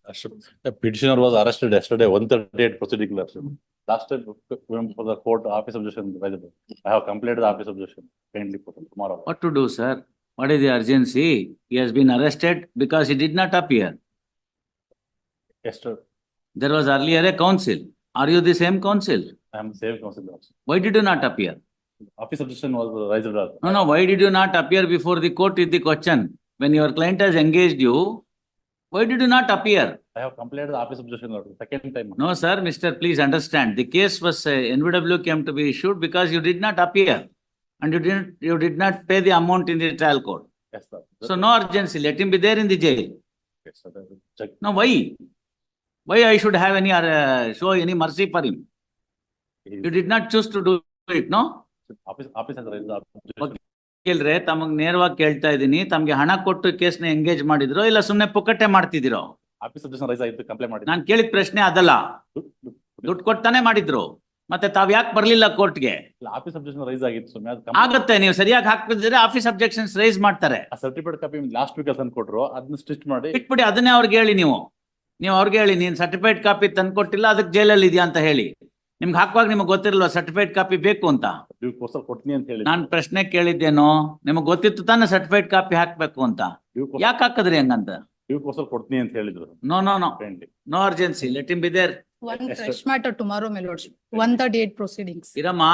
The petitioner was arrested yesterday, 138 proceeding. Last time for the court office objection. I have completed the office objection. Kindly put it tomorrow. What to do, sir? What is the urgency? He has been arrested because he did not appear. Yes, sir. There was earlier a council. Are you the same council? I am the same council also. Why did you not appear? Office objection was raised. No. Why did you not appear before the court is the question? When your client has engaged you, why did you not appear? I have completed the office objection second time. No, sir, Mr. Please understand. The case was NVW came to be issued because you did not appear and you did not pay the amount in the trial court. Yes, sir. So no urgency. Let him be there in the jail. Yes, sir. Check. No, why? Why I should have any show any mercy for him? You did not choose to do it, no? Office has raised the objection. ಕೇಳ್ರೆ ತಮಗ್ ನೇರವಾಗಿ ಕೇಳ್ತಾ ಇದೀನಿ, ತಮ್ಗೆ ಹಣ ಕೊಟ್ಟು ಕೇಸ್ನ engage ಮಾಡಿದ್ರೋ ಇಲ್ಲ ಸುಮ್ನೆ ಪುಕ್ಕಟ್ಟೆ ಮಾಡ್ತಿದ್ದೀರೋ? Office objection rice ಆಯ್ತು, ಕಂಪ್ಲೇಂಟ್ ಮಾಡಿ. ನಾನು ಕೇಳಿದ ಪ್ರಶ್ನೆ ಅದಲ್ಲ. ದುಡ್ಡು ಕೊಡ್ತಾನೆ ಮಾಡಿದ್ರು, ಮತ್ತೆ ತಾವ್ ಯಾಕೆ ಬರ್ಲಿಲ್ಲ ಕೋರ್ಟ್ಗೆ? ಆಫೀಸ್ objection ರೈಸ್ ಆಗಿತ್ತು ಸುಮ್ಮನೆ. ಆಗತ್ತೆ, ನೀವು ಸರಿಯಾಗಿ ಹಾಕ್ತಿದ್ರೆ ಆಫೀಸ್ ಅಬ್ಜೆಕ್ಷನ್ಸ್ ರೈಸ್ ಮಾಡ್ತಾರೆ. ಆ ಸರ್ಟಿಫಿಕೇಟ್ ಕಾಪಿ ಲಾಸ್ಟ್ ವೀಕ್ ತಂದು ಕೊಟ್ರು, ಅದನ್ನ ಸ್ಟಿಚ್ ಮಾಡಿ ಬಿಟ್ಬಿಡಿ. ಅದನ್ನೇ ಅವ್ರಿಗೆ ಹೇಳಿ, ನೀವು ಅವ್ರಿಗೆ ಹೇಳಿ ನೀನ್ ಸರ್ಟಿಫೈಡ್ ಕಾಪಿ ತಂದು ಕೊಟ್ಟಿಲ್ಲ, ಅದಕ್ಕೆ ಜೈಲಲ್ಲಿ ಇದೆಯಾ ಅಂತ ಹೇಳಿ. ನಿಮ್ಗೆ ಹಾಕುವಾಗ ನಿಮ್ಗೆ ಗೊತ್ತಿರಲ್ವಾ ಸರ್ಟಿಫೈಡ್ ಕಾಪಿ ಬೇಕು ಅಂತ? ಕೊಡ್ತೀನಿ ಅಂತ ಹೇಳಿ ನಾನ್ ಪ್ರಶ್ನೆ ಕೇಳಿದ್ದೇನೋ, ನಿಮಗ್ ಗೊತ್ತಿತ್ತು ತಾನೆ ಸರ್ಟಿಫೈಡ್ ಕಾಪಿ ಹಾಕ್ಬೇಕು ಅಂತ, ಯಾಕೆ ಹಾಕದ್ರಿ ಹಂಗಂತ? ಕೊಡ್ತೀನಿ ಅಂತ ಹೇಳಿದ್ರು. No urgency. Let him be there. One fresh matter tomorrow, my lordship. 138 proceedings. Irama.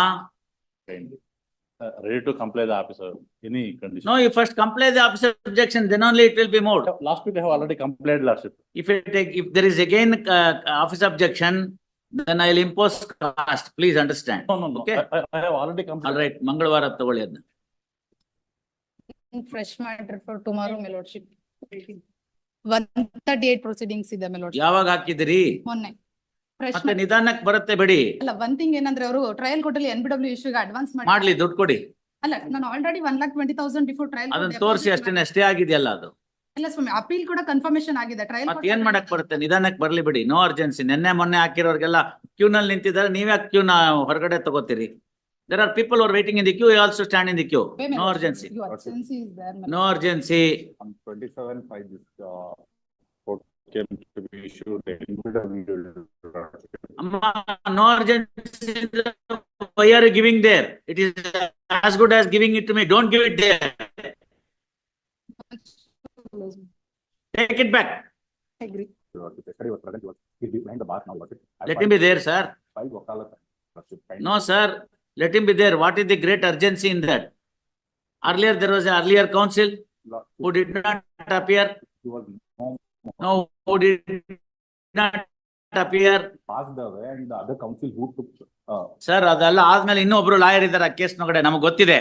Ready to comply the officer. Any condition? No, you first comply the officer objection, then only it will be moved. Last week I have already complied, lordship. If there is again office objection, then I will impose cost. Please understand. No. Okay. I have already complied. All right. Mangalwara ತಗೊಳ್ಳಿ ಅದನ್ನ. Fresh matter for tomorrow, my lordship. 138 proceedings ಇದೆ, my lordship. ಯಾವಾಗ ಹಾಕಿದಿರಿ? ಮೊನ್ನೆ. Fresh ಮತ್ತೆ ನಿಧಾನಕ್ಕೆ ಬರುತ್ತೆ ಬಿಡಿ. ಅಲ್ಲ, one thing ಏನಂದ್ರೆ ಅವರು ಟ್ರಯಲ್ ಕೋರ್ಟಲ್ಲಿ NBW ಇಶ್ಯೂಗೆ ಅಡ್ವಾನ್ಸ್ ಮಾಡ್ಲಿ, ದುಡ್ಡು ಕೊಡಿ. ಅಲ್ಲ, ನಾನು ಆಲ್ರೆಡಿ 1,20,000 ಬಿಫೋರ್ ಟ್ರಯಲ್ ಅದನ್ನ ತೋರಿಸಿ ಅಷ್ಟೇ ಆಗಿದೆಯಲ್ಲ ಅದು. ಇಲ್ಲ ಸ್ವಾಮಿ, ಅಪೀಲ್ ಕೂಡ ಕನ್ಫರ್ಮೇಶನ್ ಆಗಿದೆ. ಟ್ರಯಲ್ ಮತ್ತೆ ಏನ್ ಮಾಡಕ್ ಬರುತ್ತೆ? ನಿಧಾನಕ್ಕೆ ಬರ್ಲಿ ಬಿಡಿ. No urgency. ನಿನ್ನೆ ಮೊನ್ನೆ ಹಾಕಿರೋರ್ಗೆಲ್ಲ ಕ್ಯೂ ನಲ್ಲಿ ನಿಂತಿದ್ದಾರೆ, ನೀವ್ಯಾಕೆ ಕ್ಯೂ ಹೊರಗಡೆ ತಗೋತೀರಿ? There are people who are waiting in the queue. You also stand in the queue. No urgency. No urgency. On 27/5 this court came to be issued. No urgency. Why are you giving there? It is as good as giving it to me. Don't give it there. Take it back. I agree. Let him be there, sir. No, sir. Let him be there. What is the great urgency in that? Earlier, there was an earlier council who did not appear. No, who did not appear. Passed away, and the other council who took. Sir, ಅದೆಲ್ಲ ಆದ್ಮೇಲೆ ಇನ್ನೊಬ್ರು lawyer ಇದ್ದಾರೆ ಆ case ನೊಳಗಡೆ, ನಮಗೆ ಗೊತ್ತಿದೆ.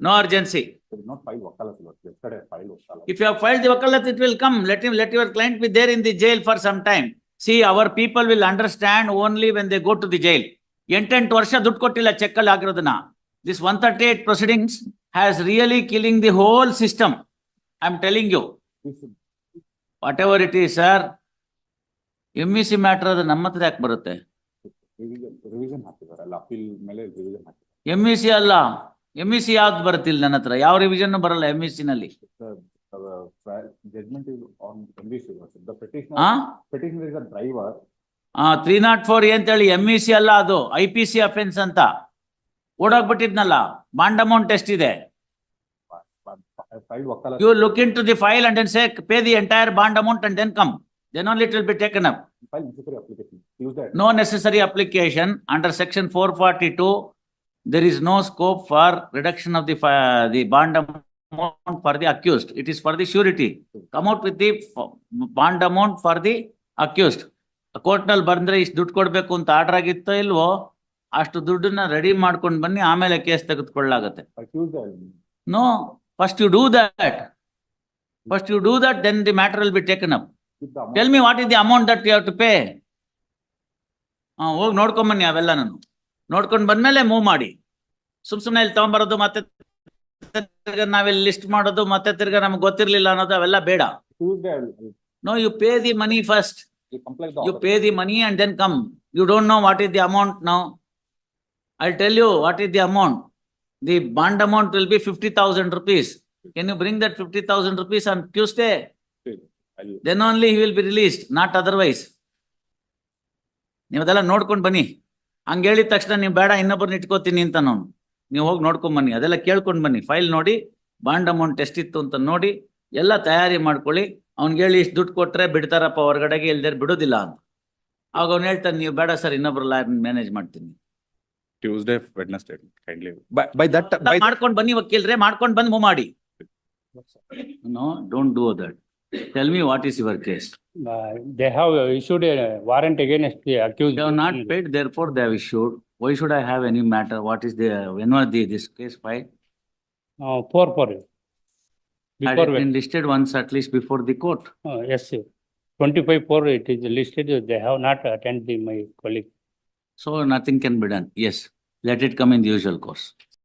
No urgency. Not filed wakalat. Yesterday filed wakalat. If you have filed the wakalat, it will come. Let your client be there in the jail for some time. See, our people will understand only when they go to the jail. 8 ವರ್ಷ ದುಡ್ಡು ಕೊಟ್ಟಿಲ್ಲ check ಅಲ್ಲಿ ಆಗಿರೋದನ್ನ. This 138 proceedings has really killing the whole system. I am telling you. Whatever it is, sir. MEC matter ಅದು ನಮ್ಮ ಹತ್ರ ಯಾಕೆ ಬರುತ್ತೆ? Revision ಹಾಕಿದ್ದಾರೆ ಅಲ್ಲ, appeal ಮೇಲೆ revision ಹಾಕಿದ್ದಾರೆ. MEC ಅಲ್ಲ, MEC ಯಾವ್ದು ಬರುತ್ತಿಲ್ಲ ನನ್ನ ಹತ್ರ, ಯಾವ ರಿವಿಷನ್ ಬರಲ್ಲ MEC ನಲ್ಲಿ. Judgment is on MVC. The petitioner is a driver. 304 ಅಂತ ಹೇಳಿ MEC ಅಲ್ಲ, ಅದು IPC ಅಫೆನ್ಸ್ ಅಂತ. ಓಡೋಗ್ಬಿಟ್ಟಿದ್ನಲ್ಲ, ಬಾಂಡ್ ಅಮೌಂಟ್ ಎಷ್ಟಿದೆ? You look into the file and then say pay the entire bond amount and then come. Then only it will be taken up. No necessary application. Under section 442, there is no scope for reduction of the bond amount for the accused. It is for the surety. Come out with the bond amount for the accused. Court ನಲ್ಲಿ ಬಂದ್ರೆ ಇಷ್ಟು ದುಡ್ಡು ಕೊಡ್ಬೇಕು ಅಂತ order ಆಗಿತ್ತೋ ಇಲ್ವೋ, ಅಷ್ಟು ದುಡ್ಡನ್ನ ready ಮಾಡ್ಕೊಂಡು ಬನ್ನಿ, ಆಮೇಲೆ case ತೆಗೆದುಕೊಳ್ಳಾಗತ್ತೆ. No, first you do that. Then the matter will be taken up. Tell me what is the amount that you have to pay. ಹೋಗಿ ನೋಡ್ಕೊಂಡ್ ಬನ್ನಿ, ಅವೆಲ್ಲ ನಾನು ನೋಡ್ಕೊಂಡು ಬಂದ್ಮೇಲೆ ಮೂವ್ ಮಾಡಿ. ಸುಮ್ನೆ ಇಲ್ಲಿ ತಗೊಂಡ್ಬರೋದು, ಮತ್ತೆ ನಾವೆಲ್ಲಿ ಲಿಸ್ಟ್ ಮಾಡೋದು, ಮತ್ತೆ ತಿರ್ಗಾ ನಮ್ಗೆ ಗೊತ್ತಿರ್ಲಿಲ್ಲ ಅನ್ನೋದು, ಅವೆಲ್ಲ ಬೇಡ. No, you pay the money first. You pay the money and then come. You don't know what is the amount now. I'll tell you what is the amount. The bond amount will be 50,000 rupees. Can you bring that 50,000 rupees on Tuesday? I'll- then only he will be released, not otherwise. ನೀವು ಅದೆಲ್ಲ ನೋಡ್ಕೊಂಡ್ ಬನ್ನಿ. ಹಂಗ ಹೇಳಿದ ತಕ್ಷಣ ನೀವು ಬೇಡ ಇನ್ನೊಬ್ಬರನ್ನ ಇಟ್ಕೋತೀನಿ ಅಂತ ನಾನು. ನೀವು ಹೋಗಿ ನೋಡ್ಕೊಂಡ್ ಬನ್ನಿ, ಅದೆಲ್ಲ ಕೇಳ್ಕೊಂಡ್ ಬನ್ನಿ, ಫೈಲ್ ನೋಡಿ, ಬಾಂಡ್ ಅಮೌಂಟ್ ಎಷ್ಟಿತ್ತು ಅಂತ ನೋಡಿ, ಎಲ್ಲ ತಯಾರಿ ಮಾಡ್ಕೊಳ್ಳಿ. ಅವ್ನಿಗೆ ಹೇಳಿ ಇಷ್ಟು ದುಡ್ಡು ಕೊಟ್ರೆ ಬಿಡ್ತಾರಪ್ಪ ಹೊರಗಡೆಗೆ, ಇಲ್ದೇರ್ ಬಿಡೋದಿಲ್ಲ ಅಂತ. ಆಗ ಅವ್ನು ಹೇಳ್ತಾನೆ, ನೀವು ಬೇಡ ಸರ್ ಇನ್ನೊಬ್ರು ಲಾಯರ್ ಮ್ಯಾನೇಜ್ ಮಾಡ್ತೀನಿ. Tuesday, Wednesday, kindly. By that, by ಮಾಡ್ಕೊಂಡ್ ಬನ್ನಿ ವಕೀಲ್ರೆ, ಮಾಡ್ಕೊಂಡ್ ಬಂದ್ ಮೂವ್ ಮಾಡಿ. No, don't do that. Tell me what is your case. They have issued a warrant against the accused. They have not paid, therefore they have issued. Why should I have any matter? What is the, when was this case filed? For. Had Before, it been listed once at least before the court? yes, sir. 25/4 it is listed, they have not attended my colleague. So nothing can be done. Yes, let it come in the usual course.